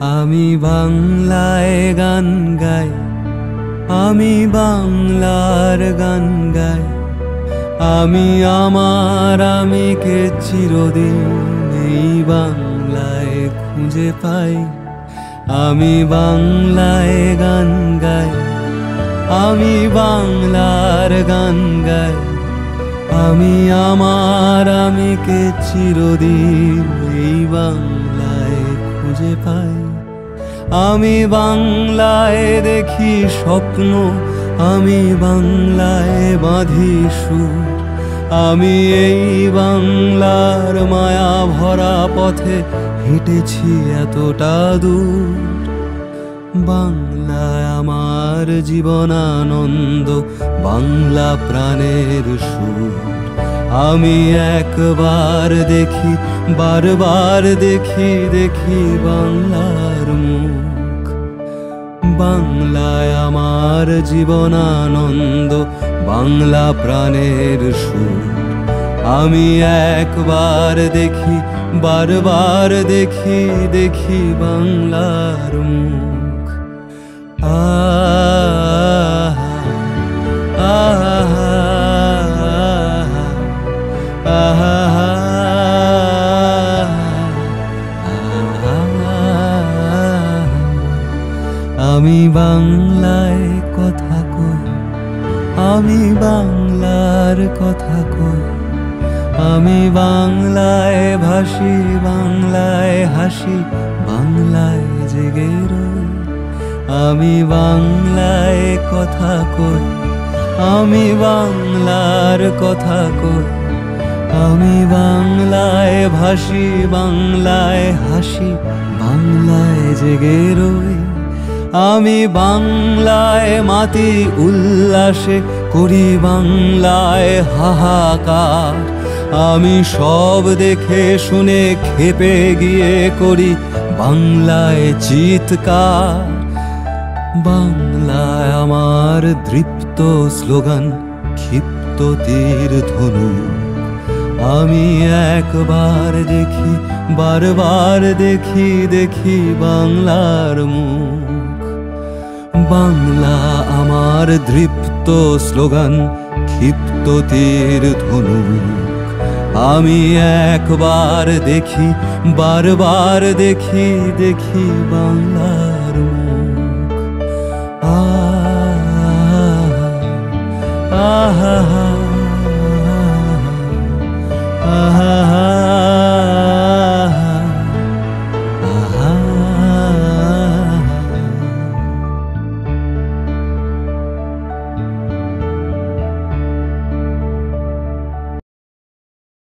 আমি বাংলায় গান গাই, আমি বাংলার গান গাই। আমি আমার আমিকে চিরদিন এই বাংলায় খুঁজে পাই। আমি বাংলায় গান গাই, আমি বাংলার গান গাই। আমি আমার আমিকে চিরদিন এই বাংলায় খুঁজে পাই। আমি বাংলায় দেখি স্বপ্ন, আমি বাংলায় বাঁধি সুর। আমি এই বাংলার মায়া ভরা পথে হেঁটেছি এতটা দূর। বাংলায় আমার জীবনানন্দ, বাংলা প্রাণের সুর। আমি একবার দেখি, বারবার দেখি, দেখি বাংলার মুখ। বাংলায় আমার জীবনানন্দ, বাংলা প্রাণের সুর। আমি একবার দেখি, বারবার দেখি, দেখি বাংলার মুখ। আমি বাংলায় কথা কই, আমি বাংলার কথা কই। আমি বাংলায় ভাসি, বাংলায় হাসি, বাংলায় জেগে রই। আমি বাংলায় কথা কই, আমি বাংলার কথা কই। আমি বাংলায় ভাসি, বাংলায় হাসি, বাংলায় জেগে রই। আমি বাংলায় মাতি উল্লাসে করি, বাংলায় হাহাকার। আমি সব দেখে শুনে খেপে গিয়ে করি বাংলায় চিৎকার। বাংলায় আমার দৃপ্ত স্লোগান, ক্ষিপ্ত তীর ধনুক। আমি একবার দেখি, বারবার দেখি, দেখি বাংলার মুখ। বাংলা আমার দৃপ্ত স্লোগান, ক্ষিপ্ত তীর ধনুক। আমি একবার দেখি, বারবার দেখি, দেখি বাংলা